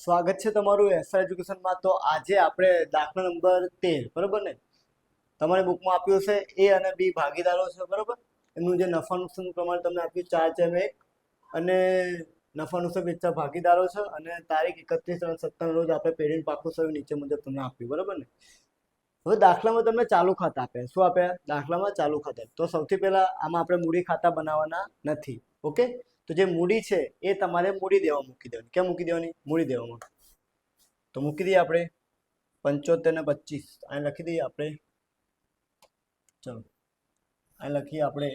સ્વાગત છે તમારું એસઆર એજ્યુકેશનમાં। તો આજે આપણે દાખલા નંબર 13 બરાબર ને, તમારી બુકમાં આપ્યું છે એ અને બી ભાગીદારો છે બરાબર। એમનું જે નફા નુકસાન પ્રમાણે તમને આપ્યું 4/1 અને નફા નુકસાન વેચતા ભાગીદારો છે અને તારીખ 31/7 રોજ આપણે પેઢી પાકું સર્વે નીચે મુજબ તમને આપ્યું બરાબર ને। હવે દાખલામાં તમને ચાલુ ખાતા આપ્યા, શું આપ્યા? દાખલામાં ચાલુ ખાતા। તો સૌથી પહેલા આમાં આપણે મૂડી ખાતા બનાવવાના નથી, ઓકે। તો જે મૂડી છે એ તમારે મૂડી દેવા મૂકી દેવાની। ક્યાં મૂકી દેવાની? મૂડી દેવામાં। તો મૂકી દઈએ આપણે 75 ને 25 અહીં લખી દઈએ આપણે। ચલો અહીં લખીએ આપણે,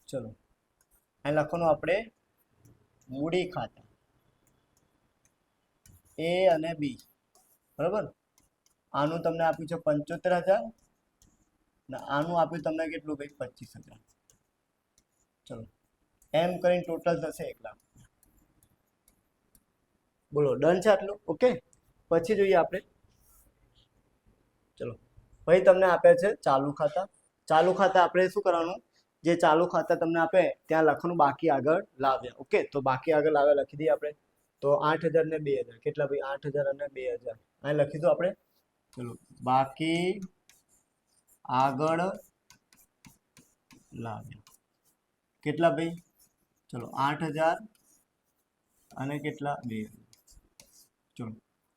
ચલો અહીં લખવાનું આપણે મૂડી ખાતા એ અને બી બરાબર। આનું તમને આપ્યું છે 75,000 ને આનું આપ્યું તમને કેટલું ભાઈ? 25,000। ચલો એમ કરીને ટોટલ થશે 1 લાખ। બોલો ડન છે આટલું? ઓકે। પછી જોઈએ આપણે, ચલો ભાઈ તમને આપે છે ચાલુ ખાતા। ચાલુ ખાતા આપણે શું કરવાનું? જે ચાલુ ખાતા તમને આપે ત્યાં લખવાનું બાકી આગળ લાવ્યા, ઓકે। તો બાકી આગળ લાવ્યા લખી દઈએ આપણે। તો 8,000 ને 2,000 કેટલા ભાઈ? 8,000 અને 2,000 અહીં લખી દો આપણે। ચલો બાકી આગળ લાવ્યા કેટલા ભાઈ? ચલો 8,000 અને કેટલા? 2,000। ચલો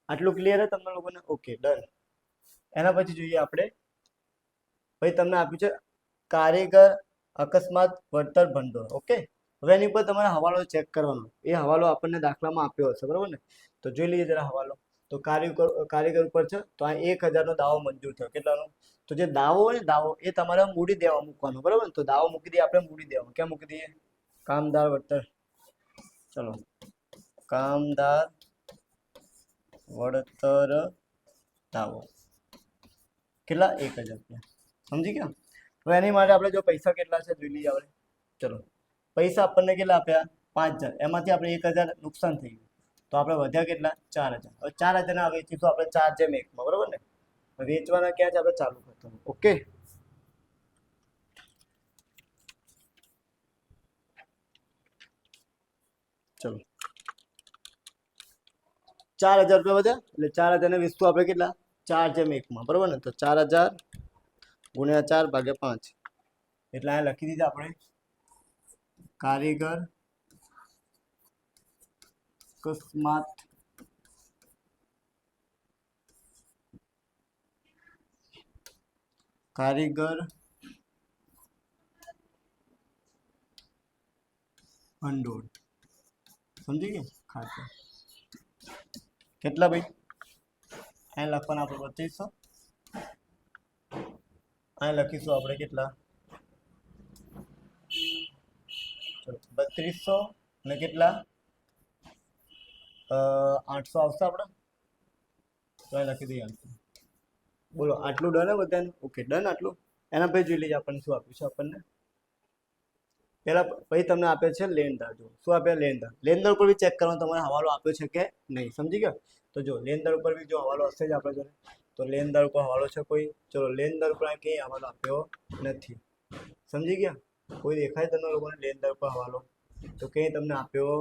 આટલું ક્લિયર છે તમને લોકોને? Okay done. એના પછી જોઈએ આપણે, ભાઈ તમને આપ્યું છે કારીગર અકસ્માત વળતર ભંડોળ, ઓકે। હવે એની પર તમારે હવાલો ચેક કરવાનો। એ હવાલો આપણને દાખલામાં આપ્યો હશે બરાબર ને, તો જોઈ લઈએ જરા હવાલો। તો કારીગર ઉપર છે તો આ 1,000 નો દાવો મંજૂર થયો। કેટલાનો? તો જે દાવો હોય ને, દાવો એ તમારે મૂડી દેવા મૂકવાનો બરાબર ને। તો દાવો મૂકી દઈએ આપણે મૂડી દેવા। ક્યાં મૂકી દઈએ? કામદાર વળતર, ચલો કામદાર વળતર દાવો કેટલા? 1,000 રૂપિયા। સમજી ગયા? હવે એની માટે આપણે જો પૈસા કેટલા છે જોઈ લઈએ આપણે। ચલો પૈસા આપણને કેટલા આપ્યા? 5,000। એમાંથી આપણે 1,000 નુકસાન થઈ ગયું તો આપણે વધ્યા કેટલા? 4,000। હવે 4,000 ના વેચીશું આપણે 4/1 માં બરાબર ને। વેચવાના ક્યાં છે? આપણે ચાલુ ખાતામાં, ઓકે। ચલો 4,000 રૂપિયા વધ્યા એટલે 4,000 ને વેચતું આપણે કેટલા? 4/1 માં બરાબર ને। તો 4,000 ગુણ્યા 4 ભાગ્યા 5 એટલે આ લખી દીધા આપણે કારીગર અકસ્માત કારીગર ભંડોળ, સમજી ગયા? ખાતા કેટલા ભાઈ? અહીં લખવાના આપણે 3200, અહીં લખીશું આપણે કેટલા? 3200 અને કેટલા? 800 આવશે આપણે, તો અહીં લખી દઈએ 800। બોલો આટલું ડન બધાને? ઓકે ડન આટલું। એના પછી જોઈ લઈએ આપણને શું આપ્યું છે આપણને। પેલા પછી તમને આપે છે લેણદાર। જો શું આપ્યા? લેણદાર। લેણદાર ઉપર બી ચેક કરવાનો તમારે હવાલો આપ્યો છે કે નહીં, સમજી ગયા? તો જો લેણદાર ઉપર બી જો હવાલો હશે જ આપણે જોડે, તો લેણદાર ઉપર હવાલો છે કોઈ? ચલો લેણદાર ઉપર કઈ હવાલો આપ્યો નથી, સમજી ગયા? કોઈ દેખાય તમને લોકોને લેણદાર ઉપર હવાલો? તો કઈ તમને આપ્યો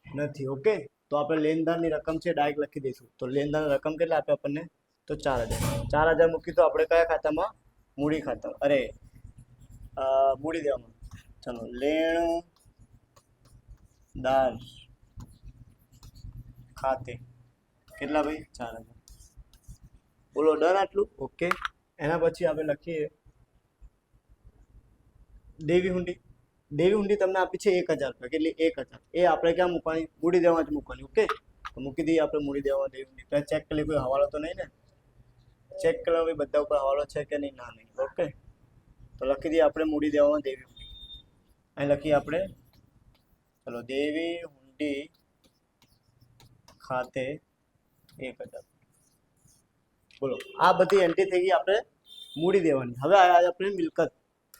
નથી, ઓકે। તો આપણે લેણદારની રકમ છે ડાયરેક્ટ લખી દઈશું। તો લેણદારની રકમ કેટલા આપે આપણને? તો 4,000। 4,000 મૂકી તો આપણે કયા ખાતામાં? મૂડી ખાતા, અરે મૂડી દેવામાં। ચલો લેણદાર ખાતે કેટલા ભાઈ? 4,000। બોલો ડન આટલું? ઓકે। એના પછી આપણે લખીએ દેવી હુંડી। દેવી હુંડી તમને આપી છે 1,000 રૂપિયા, કેટલી? 1,000। એ આપણે ક્યાં મૂકવાની? મૂડી દેવામાં જ મૂકવાની, ઓકે। તો મૂકી દઈએ આપણે મૂડી દેવામાં દેવી હુંડી। ત્યાં ચેક કરી કોઈ હવાલો તો નહીં ને? ચેક કરવા ભાઈ બધા ઉપર હવાલો છે કે નહીં? ના નહીં, ઓકે। તો લખી દઈએ આપણે મૂડી દેવામાં દેવી હુંડી। અહીં લખીએ આપણે, ચલો દેવી હુંડી ખાતે 1,000। બોલો આ બધી એન્ટ્રી થઈ ગઈ આપણે મૂડી દેવાની। હવે આપણે મિલકત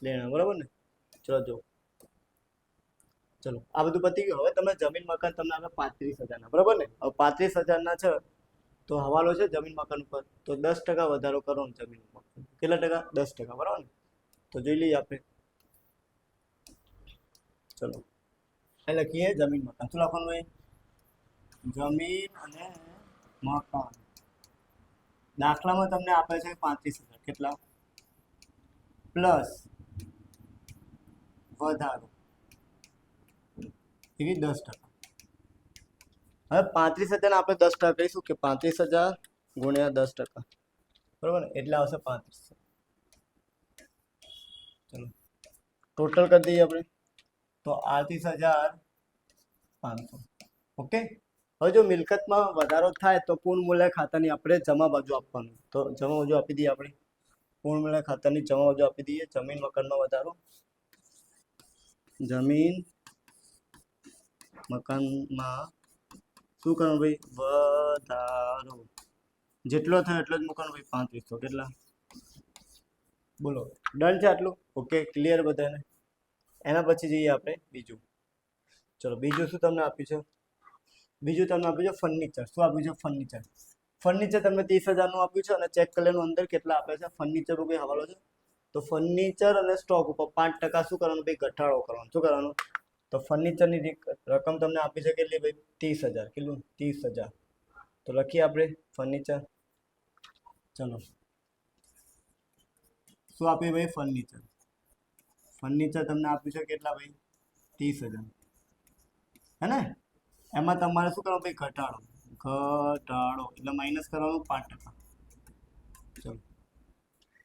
લેણા બરાબર ને। ચલો જો, ચલો આ બધું પતી ગયું। હવે તમે જમીન મકાન તમને આપે 35,000 ના બરાબર ને। હવે 35,000 ના છે તો હવાલો છે જમીન મકાન ઉપર, તો 10% વધારો કરો જમીન ઉપર। કેટલા ટકા? 10%, બરાબર ને। તો જોઈ લઈએ આપણે, ચલો એ લખીએ જમીન મકાન. શું લખવાનું ભાઈ? જમીન અને મકાન. દાખલામાં તમને આપે છે 35,000. કેટલા? પ્લસ વધારો એવી 10%. હવે 35,000 આપણે 10% કહીશું કે 35,000 ગુણ્યા 10%, બરોબર ને? એટલે આવશે 35. ચલો ટોટલ કરી દઈએ આપણે તો 38,500. ઓકે. હવે જો મિલકતમાં વધારો થાય તો પૂર્ણ મૂલ્ય ખાતાની આપણે જમા બાજુ આપવાનું. તો જમા બાજુ આપી દઈએ આપણે. પૂર્ણ મૂલ્ય ખાતાની જમા બાજુ આપી દઈએ. જમીન મકાનમાં વધારો, જમીન મકાનમાં શું કરવાનું ભાઈ? વધારો. જેટલો થાય એટલો જ મૂકવાનો ભાઈ. 3500. કેટલા? બોલો. ડન છે આટલું? ઓકે, ક્લિયર બધાને? એના પછી જઈએ આપણે બીજું. ચલો બીજું શું તમને આપ્યું છે? બીજું તમને આપ્યું છે ફર્નિચર. શું આપ્યું છે? ફર્નિચર. ફર્નિચર તમને 30,000 નું આપ્યું છે અને ચેક કરી લેવાનું અંદર કેટલા આપે છે. ફર્નિચર ઉપર હવાલો છે તો ફર્નિચર અને સ્ટોક ઉપર 5% શું કરવાનું ભાઈ? ઘટાડો કરવાનો. શું કરવાનું? તો ફર્નિચરની રકમ તમને આપી છે કેટલી ભાઈ? 30,000. કેટલું? 30,000. તો લખીએ આપણે ફર્નિચર. ચલો શું આપ્યું ભાઈ? ફર્નિચર. ફર્નિચર તમને આપ્યું છે કેટલા ભાઈ? 30,000. હે ને? એમાં તમારે શું કરવાનું ભાઈ? ઘટાડો. ઘટાડો એટલે માઇનસ કરવાનું 5%. ચલો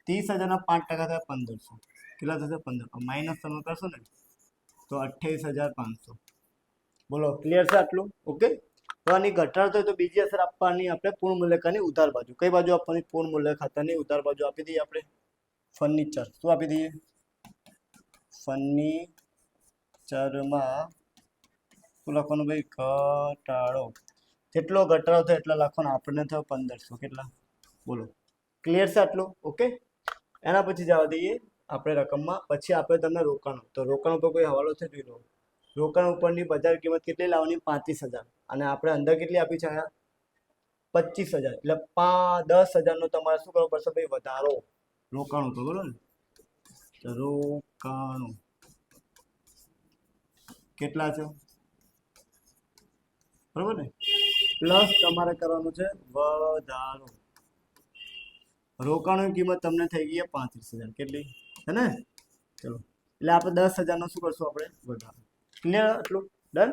30,000 ના 5% થાય 1,500. કેટલા થશે? 15. માઇનસ તમે કરશો ને તો 28,500. બોલો, ક્લિયર છે આટલું? ઓકે. તો આની ઘટાડો થાય તો બીજી અસર આપવાની આપણે પૂર્ણ મૂલ્ય ખાતાની ઉધાર બાજુ. કઈ બાજુ આપવાની? પૂર્ણ મૂલ્ય ખાતાની ઉધાર બાજુ આપી દઈએ આપણે ફર્નિચર. શું આપી દઈએ? ફર્નિચરમાં શું લખવાનું ભાઈ? ઘટાડો. જેટલો ઘટાડો થાય એટલા લખવાનો. આપણને થયો 1,500. કેટલા? બોલો, ક્લિયર છે આટલું? ઓકે. એના પછી જવા દઈએ આપણે રકમમાં. પછી આપણે તમને રોકાણ. તો રોકાણ ઉપર કોઈ હવાલો છે? જોઈ લો. રોકાણ ઉપરની બજાર કિંમત કેટલી લાવવાની? 35,000. અને આપણે અંદર કેટલી આપી છે? 25,000. એટલે 10,000 નો તમારે શું કરવો પડશે ભાઈ? વધારો. રોકાણ ઉપર, બરોબર ને? રોકાણો કેટલા છે? બરોબર ને? પ્લસ તમારે કરવાનું છે વધારો. રોકાણની કિંમત તમને થઈ ગઈ 35,000. કેટલી? હે ને? ચલો એટલે આપણે 10,000 નો શું કરશું? આપણે વધારો. ક્લિયર આટલું? ડન.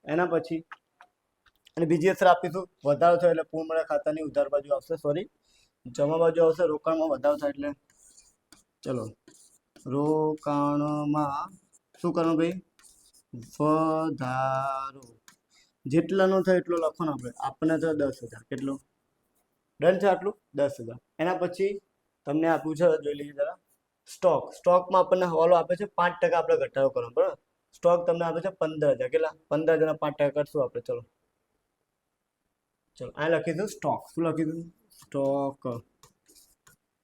એના પછી અને બીજી અસર આપીશું. વધારો થયો એટલે પૂર્ણ મૂલ્ય ખાતાની ઉધાર બાજુ આવશે. સોરી, જમા બાજુ આવશે. રોકાણમાં વધારો થાય એટલે ચલો રોકાણમાં શું કરવાનું ભાઈ? વધારો. જેટલાનો થાય એટલો લખવાનો આપણે. આપણને થયો 10,000. કેટલો? ડન છે આટલું? 10,000. એના પછી તમને આપ્યું છે, જોઈ લઈએ જરા. સ્ટોક. સ્ટોકમાં આપણને હવાલો આપે છે 5% આપણે ઘટાડો કરવાનો. બરાબર? સ્ટોક તમને આપે છે 15,000. કેટલા? 15,000 ના 5% કરશું આપણે. ચલો ચલો આ લખીશું સ્ટોક. શું લખીશું? સ્ટોક.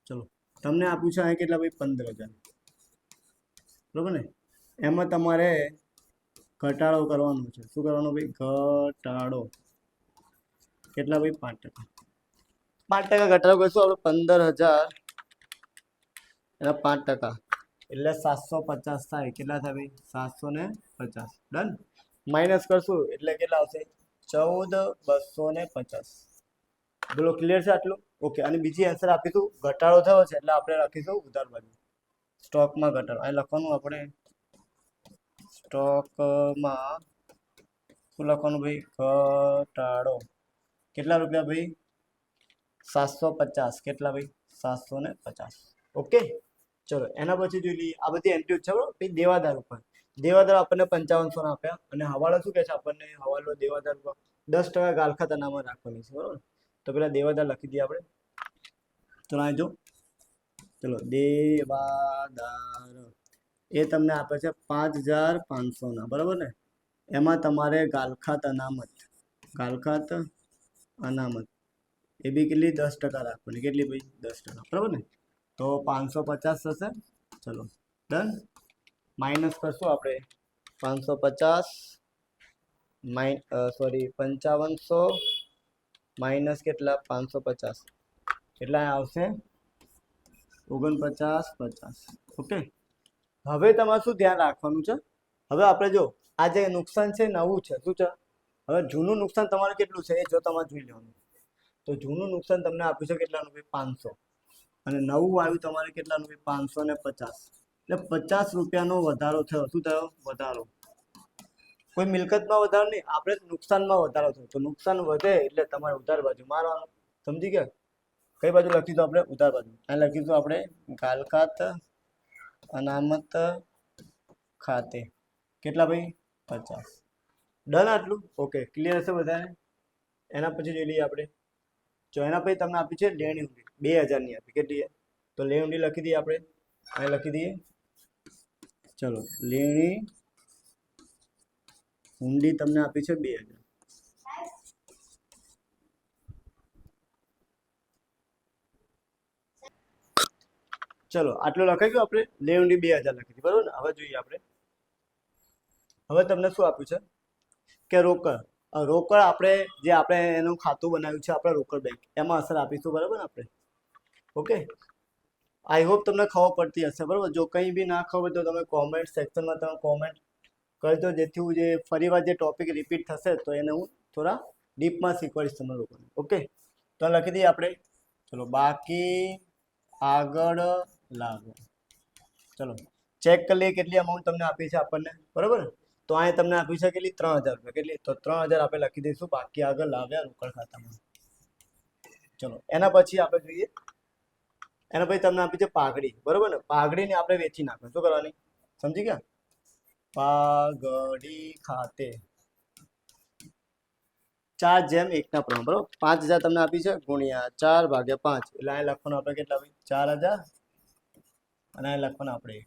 ચલો તમને આપ્યું છે અહીં કેટલા ભાઈ? 15,000. બરોબર ને? એમાં તમારે ઘટાડો કરવાનો છે. શું કરવાનો ભાઈ? ઘટાડો. કેટલા ભાઈ? 5%. 5% ઘટાડો કરશું આપણે. 15,000 એના 5% એટલે 750 થાય. કેટલા થાય ભાઈ? 750. ડન. માઇનસ કરશું એટલે કેટલા આવશે? 14,250. બોલો, ક્લિયર છે આટલું? ઓકે. અને બીજી આન્સર આપીશું ઘટાડો થયો છે એટલે આપણે રાખીશું ઉધાર બાજુ. સ્ટોકમાં ઘટાડો અહીં લખવાનું આપણે. સ્ટોકમાં શું લખવાનું ભાઈ? ઘટાડો. કેટલા રૂપિયા ભાઈ? 750. કેટલા ભાઈ? 750. ઓકે. ચલો એના પછી જોઈ લઈએ. આ બધી એન્ટ્રી છે બરોબર. પછી દેવાદાર ઉપર. દેવાદાર આપણને 5500 આપ્યા અને હવાલો શું કહે છે આપણને? હવાલો દેવાદાર ઉપર 10% ગાલખાત અનામત રાખવાની છે. બરોબર? તો પેલા દેવાદાર લખી દઈએ આપણે. ચલો અહીં જો. ચલો દેવાદાર એ તમને આપે છે 5,500 ના. બરાબર ને? એમાં તમારે ગાલખાત અનામત. ગાલખાત અનામત એ બી કેટલી? 10% રાખવાની. કેટલી ભાઈ? 10%. બરાબર ને? તો 550 થશે. ચલો ડન. માઇનસ કરશું આપણે. 550 સોરી 5500 માઇનસ કેટલા? 550. કેટલા આવશે? 49,50. ઓકે. હવે તમારે શું ધ્યાન રાખવાનું છે? હવે આપણે જો આ જે નુકસાન છે નવું છે શું છે. હવે જૂનું નુકસાન તમારે કેટલું છે એ જો તમારે જોઈ લેવાનું. તો જૂનું નુકસાન તમને આપ્યું છે કેટલાનું ભાઈ 500 અને નવું આવ્યું તમારે કેટલાનું ભાઈ 550 એટલે 50 રૂપિયાનો વધારો થયો. શું થયો? વધારો. કોઈ મિલકતમાં વધારો નહીં, આપણે નુકસાનમાં વધારો થયો. તો નુકસાન વધે એટલે તમારે ઉધાર બાજુ મારવાનું. સમજી ગયા? કઈ બાજુ લખીશું આપણે? ઉધાર બાજુ. અહીં લખીશું આપણે ગાલખાત અનામત ખાતે કેટલા ભાઈ? 50. ડન આટલું? ઓકે, ક્લિયર હશે બધાને? એના પછી જોઈ લઈએ આપણે. જો એના પછી તમને આપી છે લેણી ઊંડી 2000ની આપી. કેટલી? તો લેણી ઊંડી લખી દઈએ આપણે. અહીં લખી દઈએ. ચલો, લેણી ઊંડી તમને આપી છે 2000. ચલો આટલું લખાઈ ગયું આપણે. લેણી ઊંડી 2000 લખી દીધી, બરોબર ને? હવે જોઈએ આપણે. હવે તમને શું આપ્યું છે કે રોકડ. રોકડ આપણે એનું ખાતું બનાવ્યું છે આપણે રોકડ બેંક, એમાં અસર આપીશું, બરાબર ને આપણે? ઓકે, આઈ હોપ તમને ખબર પડતી હશે, બરાબર? જો કંઈ બી ના ખબર તો તમે કોમેન્ટ સેક્શનમાં તમે કોમેન્ટ કરજો, જેથી હું જે ફરીવાર જે ટોપિક રિપીટ થશે તો એને હું થોડા ડીપમાં શીખવાડીશ તમને લોકોને. ઓકે, તો લખી દઈએ આપણે. ચલો, બાકી આગળ લાવો. ચલો ચેક કરી લઈએ કેટલી અમાઉન્ટ તમને આપી છે આપણને, બરાબર? તો અહીં તમને આપી છે કેટલી? 3000 રૂપિયા. કેટલી? તો 3000 આપણે લખી દઈશું બાકી આગળ લાવ્યા રોકડ ખાતામાં. ચલો એના પછી આપણે જોઈએ. એના પછી તમને આપી છે પાઘડી, બરોબર ને? પાઘડીને આપણે વેચી નાખો. શું કરવાની? સમજી ગયા? પાઘડી ખાતે 4:1 ના પ્રમાણ, બરોબર? 5000 તમને આપી છે ગુણ્યા 4/5 એટલે અહીં લખવાનું આપણે કેટલા ભાઈ? 4000 અને અહીં લખવાનું આપણે 1000.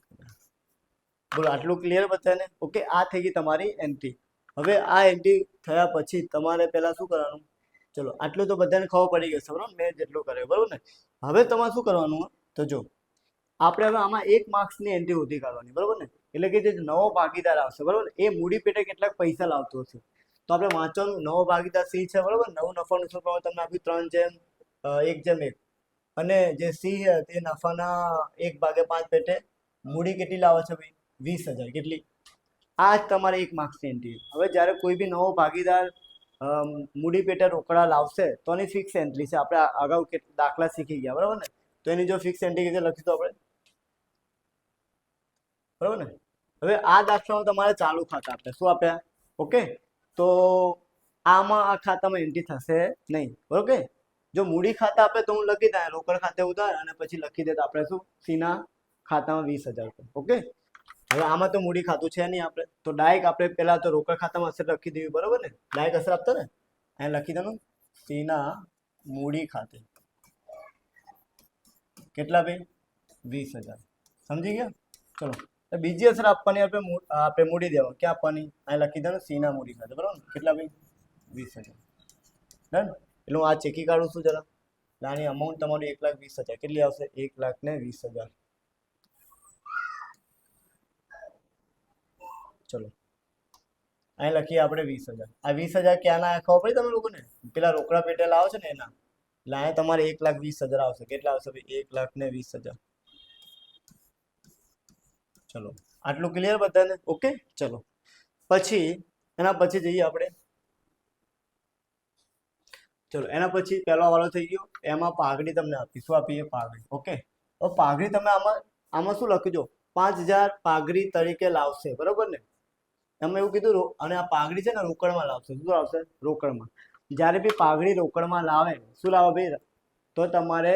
બોલો, આટલું ક્લિયર બધાને? ઓકે, આ થઈ ગઈ તમારી એન્ટ્રી. હવે આ એન્ટ્રી થયા પછી તમારે પહેલા શું કરવાનું? ચલો આટલું તો બધાને ખબર પડી ગઈ છે, બરાબર? મેં જેટલું કર્યું, બરાબર ને? હવે તમારે શું કરવાનું? તો જો આપણે હવે આમાં 1 માર્ક્સની એન્ટ્રી ઉધી કાઢવાની, બરાબર ને? એટલે કે જે નવો ભાગીદાર આવશે, બરાબર, એ મૂડી પેટે કેટલાક પૈસા લાવતો હશે. તો આપણે વાંચવાનું નવો ભાગીદાર સી છે, બરાબર? નવું નફાનું સૂત્ર તમને આપ્યું 3:1:1 અને જે સી છે તે નફાના 1/5 પેટે મૂડી કેટલી લાવે છે ભાઈ? 20000. કેટલી? આ જ તમારે 1 માર્ક્સની એન્ટ્રી. હવે જ્યારે કોઈ બી નવો ભાગીદાર મૂડી પેટે રોકડા લાવશે તો એની ફિક્સ એન્ટ્રી છે. આપણે અગાઉ દાખલા શીખી ગયા, બરાબર ને? તો એની જો ફિક્સ એન્ટ્રી લખીશું આપણે, બરાબર ને? હવે આ દાખલામાં તમારે ચાલુ ખાતા આપ્યા. શું આપ્યા? ઓકે, તો આમાં આ ખાતામાં એન્ટ્રી થશે નહીં, બરોબર? જો મૂડી ખાતા આપે તો હું લખી દઉં રોકડ ખાતે ઉધાર અને પછી લખી દે તો આપણે શું? સીના ખાતામાં 20000 રૂપિયા. ઓકે, હવે આમાં તો મૂડી ખાતું છે નહીં આપણે, તો ડાયરેક્ટ આપણે પહેલા તો રોકડ ખાતામાં અસર લખી દેવી, બરોબર ને? ડાયરેક્ટ અસર આપતો ને અહીંયા લખી દેવાનું સીના મૂડી ખાતે કેટલા ભાઈ? 20000. સમજી ગયા? ચલો બીજી અસર આપવાની આપણે મૂડી દેવા ક્યાં આપવાની? અહીં લખી દેવાનું સીના મૂડી ખાતે, બરાબર? કેટલા ભાઈ? 20000. ડન. એટલે હું આ ચેકી કાઢું છું જરા. આની અમાઉન્ટ તમારી 1,20,000 કેટલી આવશે? 1,20,000. ચલો અહીં લખીએ આપણે 20000. આ 20000 ક્યાંના ખબર પડી તમે લોકોને? પેલા રોકડા પેટે લાવો છો ને એના. એટલે અહીંયા તમારે 1,20,000 આવશે. કેટલા આવશે ભાઈ? 1,20,000. ચલો આટલું ક્લિયર બધાને? ઓકે, ચલો પછી એના પછી જઈએ આપણે. ચલો એના પછી પહેલો વાળો થઈ ગયો. એમાં પાઘડી તમને આપી. શું આપીએ? પાઘડી. ઓકે, તો પાઘડી તમે આમાં શું લખજો? 5000 પાઘડી તરીકે લાવશે, બરોબર ને? એમાં એવું કીધું. અને આ પાઘડી છે ને રોકડમાં લાવશે. શું લાવશે? રોકડમાં. જ્યારે બી પાઘડી રોકડમાં લાવે, શું લાવે ભાઈ? તો તમારે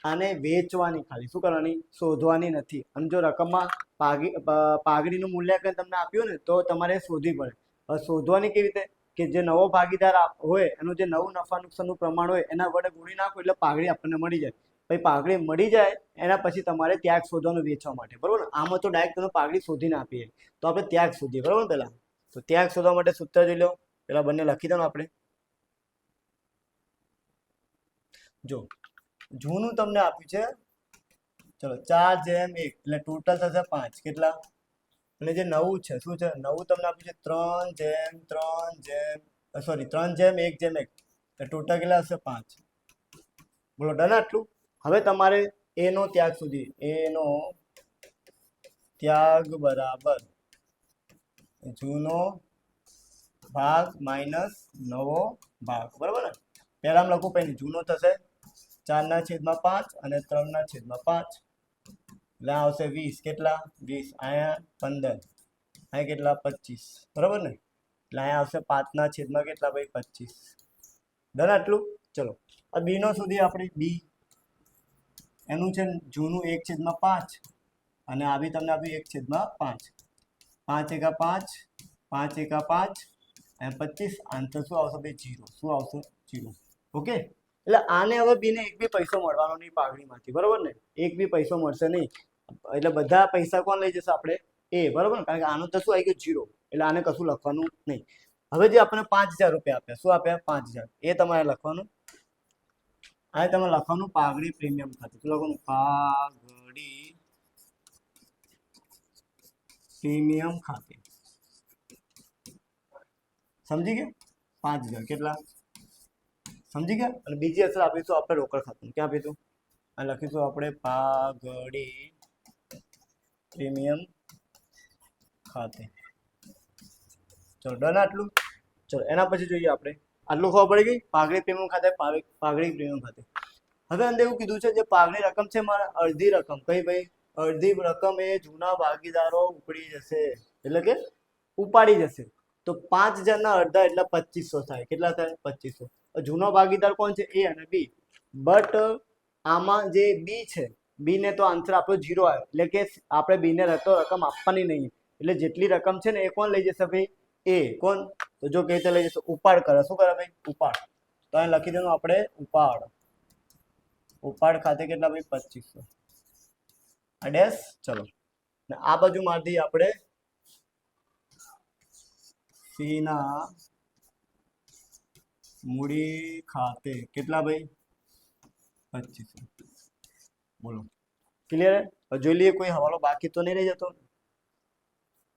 આને વેચવાની, ખાલી શું કરવાની? શોધવાની નથી. અને જો રકમમાં પાઘડીનું મૂલ્યાંકન તમને આપ્યું ને તો તમારે શોધવી પડે. હવે શોધવાની કેવી રીતે? કે જે નવો ભાગીદાર હોય એનું જે નવું નફા નુકસાનનું પ્રમાણ હોય એના વડે ગુણી નાખો એટલે પાઘડી આપણને મળી જાય. પછી પાઘડી મળી જાય એના પછી તમારે ત્યાગ શોધવાનું વેચવા માટે, બરોબર? આમાં તો ડાયરેક્ટ તમે પાઘડી શોધીને આપીએ, તો આપણે ત્યાગ શોધીએ, બરોબર? પહેલા તો ત્યાગ શોધવા માટે સૂત્ર જોઈ લો. પેલા બંને લખી દો આપણે. જો જૂનું તમને આપ્યું છે, ચલો 4:1 એટલે ટોટલ થશે 5. કેટલા? અને જે નવું છે શું છે? નવું તમને આપ્યું છે 3:1:1 એટલે ટોટલ કેટલા હશે? 5. બોલો, ડન આટલું? હવે તમારે એનો ત્યાગ સુધી, એનો ત્યાગ બરાબર જૂનો ભાગ માઇનસ નવો ભાગ, બરાબર ને? પહેલામાં લખું પછી જૂનો થશે 4/5 અને 3/5, એટલે આવશે 20. કેટલા? 20. અહીંયા 15, અહીંયા કેટલા? 25, બરાબર ને? એટલે અહીંયા આવશે 5/, કેટલા ભાઈ? 25. ડન આટલું? ચલો આ બી નો સુધી આપણે બી એનું છે જૂનું 1/5 અને આ બી તમને આપ્યું 1/5. 5 એકા 5, 5 એકા 5 અને 25. આન્સર શું આવશે ભાઈ? 0. શું આવશે? 0. ઓકે, એટલે આને હવે બીને એક બી પૈસો મળવાનો નહીં પાઘડીમાંથી, બરાબર ને? એક બી પૈસો મળશે નહીં, એટલે બધા પૈસા કોણ લઈ જશે? આપણે એ, બરાબર ને? કારણ કે આનું તો શું આવી ગયું? 0. એટલે આને કશું લખવાનું નહીં. હવે જે આપણને 5000 રૂપિયા આપ્યા, શું આપ્યા? 5000. એ તમારે લખવાનું. આ તમારે લખવાનું પાઘડી પ્રીમિયમ ખાતું. શું લખવાનું? પાઘડી પ્રીમિયમ ખાતે. સમજી ગયા? 5000 કેટલા? સમજી ગયા? અને બીજી અસર આપીશું આપણે રોકડ ખાતું. ક્યાં આપીશું? આ લખીશું આપણે પાઘડી પ્રીમિયમ ખાતે. ચલો ડન આટલું? ચલો એના પછી જોઈએ આપણે. આટલું ખબર પડી ગઈ? પાઘડી પ્રીમિયમ ખાતે, પાઘડી પ્રીમિયમ ખાતે. હવે અંદર એવું કીધું છે જે પાઘડી રકમ છે મારા અડધી રકમ. કઈ ભાઈ? અડધી રકમ એ જૂના ભાગીદારો ઉપડી જશે, એટલે કે ઉપાડી જશે. તો 5000 ના અડધા એટલે 2500 થાય. કેટલા થાય? 2500. જૂનો ભાગીદાર કોણ છે? એ અને બી. બટ આમાં જે બી છે, બી ને તો આન્સર આપણો 0 આવ્યો, એટલે કે આપણે બી ને રકમ આપવાની નહીં. એટલે જેટલી રકમ છે ને એ કોણ લઈ જશે ભાઈ? એ. કોણ? તો જો કઈ રીતે લઈ જશે? ઉપાડ કરે. શું કરે ભાઈ? ઉપાડ. તો અહીં લખી દેવાનું આપણે ઉપાડ. ઉપાડ ખાતે કેટલા ભાઈ? 2500. આ ડેશ. ચલો આ બાજુ માંથી આપણે સી ના મૂડી ખાતે કેટલા ભાઈ? 2500. બોલો ક્લિયર? જોઈ લઈએ કોઈ હવાલો બાકી તો નહીં રહી જતો.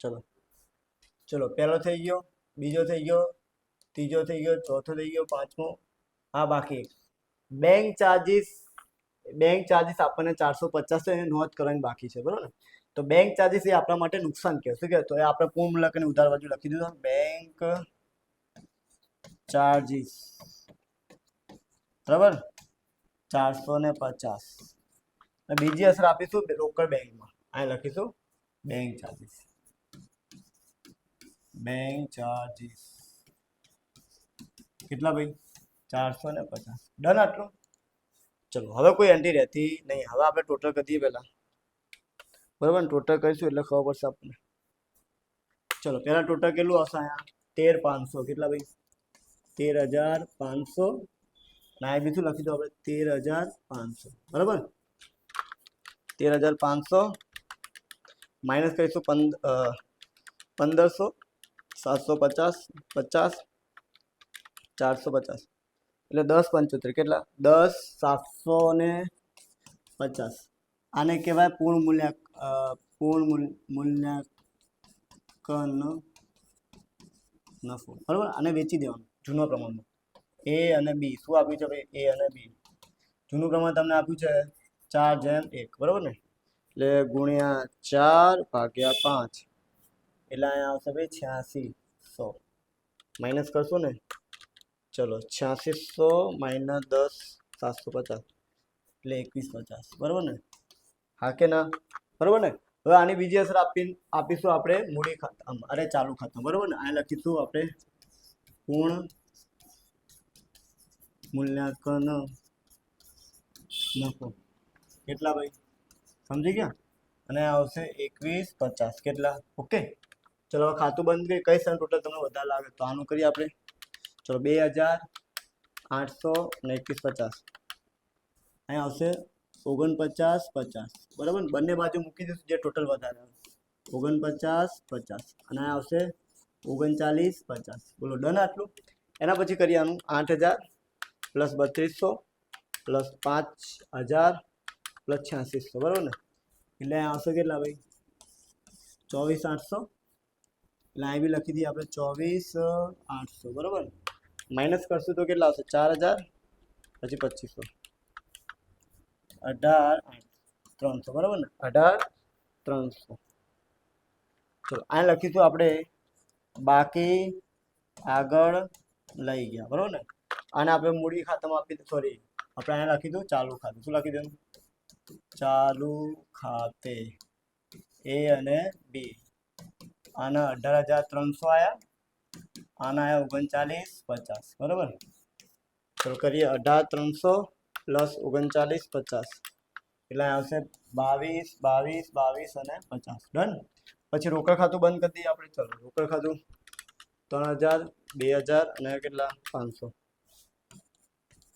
ચલો ચલો પહેલો થઈ ગયો, બીજો થઈ ગયો, ત્રીજો થઈ ગયો, ચોથો થઈ ગયો, પાંચમો. હા બાકી બેંક ચાર્જીસ. બેંક ચાર્જીસ આપણને 450 છે, એને નોંધ કરવાની બાકી છે, બરોબર ને? તો બેંક ચાર્જીસ એ આપણા માટે નુકસાન કહેવાય. શું કહેવાય? તો એ આપણે પૂર્ણ મૂલ્ય ઉધાર બાજુ લખી દીધું. બેંક ચાર્જીસ, બરાબર? 450. અને બીજી અસર આપીશું રોકડ બેંકમાં. અહીં લખીશું બેંક ચાર્જીસ. બેંક ચાર્જીસ કેટલા ભાઈ? 450. ડન આટલું? ચલો હવે કોઈ એન્ટ્રી રહેતી નહીં. હવે આપણે ટોટલ કરીએ પહેલા, બરાબર ને? ટોટલ કરીશું એટલે ખબર પડશે આપણને. ચલો પહેલા ટોટલ કેટલું આવશે? અહીંયા 13500. કેટલા ભાઈ? 13500. ના એ બીજું લખી દો આપણે 13500, બરાબર? 13500 માઇનસ કરીશું 1500, 750, 50, 450, એટલે 10/75. કેટલા? 10,750. આને કહેવાય પૂર્ણ મૂલ્યાંકન નફો, બરાબર? આને વેચી દેવાનું જૂના પ્રમાણમાં. એ અને બી શું આપ્યું છે ભાઈ? એ અને બી જૂનું પ્રમાણ તમને આપ્યું છે 4/1, બરાબર ને? એટલે ગુણ્યા 4/5, એટલે અહીંયા આવશે ભાઈ 8600. માઇનસ કરશો ને? ચલો 8600 માઇનસ 10,750 એટલે 2150, બરાબર ને? હા કે ના? બરાબર ને? હવે આની બીજી અસર આપીશું આપણે મૂડી ખાતામાં, અરે ચાલુ ખાતા, બરાબર ને? આ લખીશું આપણે પૂર્ણ મૂલ્યાંકન નફો. કેટલા ભાઈ? સમજી ગયા? અને આવશે 2150. કેટલા? ઓકે. ચલો ખાતું બંધ કરી. કઈ સર ટોટલ તમને વધારે લાગે તો આનું કરીએ આપણે. ચલો 2800 અને 2150. અહીંયા આવશે 4950, બરાબર? બંને બાજુ મૂકી દઈશું જે ટોટલ વધારે આવે. 4950 અને અહીંયા આવશે 3950. બોલો ડન આટલું? એના પછી કરીએ આનું 8000 પ્લસ 3200 પ્લસ 5000 પ્લસ 8600, બરાબર ને? એટલે આવશે કેટલા ભાઈ? 24800. એટલે અહીં બી લખી દઈએ આપણે 24800, બરાબર? માઇનસ કરશું તો કેટલા આવશે? 4000 પછી 2500, 18300, બરાબર ને? 18300. ચલો અહીં લખીશું આપણે બાકી આગળ લઈ ગયા, બરોબર ને? આને આપણે મૂડી ખાતામાં આપી દઉં, સોરી આપણે અહીંયા લખી દઉં ચાલુ ખાતું. શું લખી દઉં? ચાલુ ખાતે એ અને બી. આના 18,300 આયા, આના આયા 39,50, બરોબર? ચલો કરીએ 18,300 પ્લસ 39,50 એટલે આવશે 22 અને 50. ડન. પછી રોકડ ખાતું બંધ કરી દઈએ આપણે. ચલો રોકડ ખાતું 3,000 2,000 અને કેટલા 500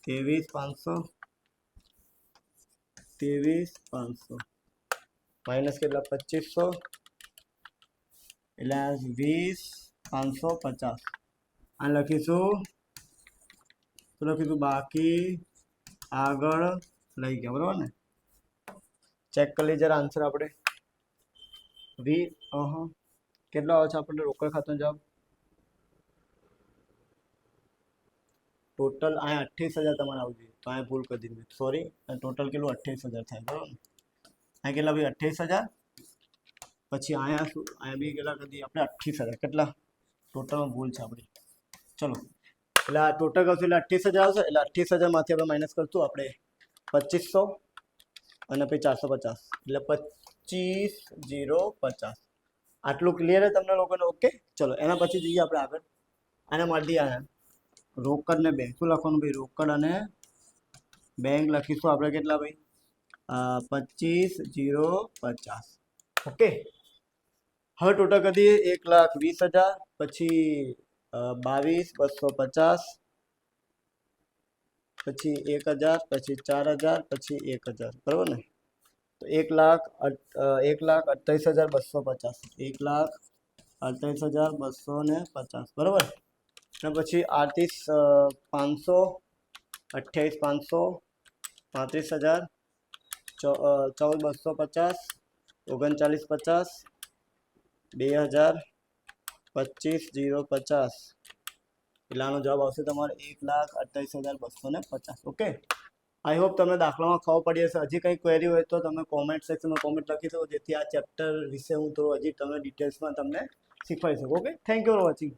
23,500 માઇનસ કેટલા 2500 એટલે 20,550. આ લખીશું, શું લખીશું? બાકી આગળ લઈ ગયા, બરોબર ને? ચેક કરી લઈએ જરા આન્સર આપણે. કેટલો આવે છે આપણને રોકડ ખાતાનો જવાબ? ટોટલ અહીંયા 28,000 તમારે આવવું જોઈએ, તો અહીંયા ભૂલ કરી દીધી, સોરી. ટોટલ કેટલું 28,000 થાય, બરોબર ને? અહીંયા કેટલા ભાઈ 28,000, પછી અહીંયા શું, અહીંયા બી કેટલા કરી દઈએ આપણે 28,000. કેટલા ટોટલમાં ભૂલ છે આપણી? ચલો એટલે આ ટોટલ કરશું એટલે 28,000 આવશે. એટલે 28,000 માંથી આપણે માઇનસ કરશું આપણે 2500 અને પછી 450 એટલે 25,050. આટલું ક્લિયર છે તમને લોકોને? ઓકે. ચલો એના પછી જઈએ આપણે આગળ. આના માટે આયા રોકડ ને બેંક. શું લખવાનું ભાઈ? રોકડ અને બેંક લખીશું આપણે કેટલા ભાઈ? 25,050. ઓકે. હવે ટોટલ કરી દઈએ 1,20,000 પછી 22,250 પછી 1,000 પછી 4,000 પછી 1,000, બરોબર ને? તો 1,38,250 1,38,250, બરોબર? અને પછી 38,500 28,500 35,000 14,250 39,50 2,000 25,050 એટલે આનો જવાબ આવશે તમારે 1,38,250. ઓકે. આઈ હોપ તમને દાખલામાં ખબર પડી હશે. હજી કંઈ ક્વેરી હોય તો તમે કોમેન્ટ સેક્શનમાં કોમેન્ટ લખી શકો, જેથી આ ચેપ્ટર વિશે હું થોડું હજી તમને ડિટેલ્સમાં તમને શીખવાડી શકું. Okay. Thank you for watching.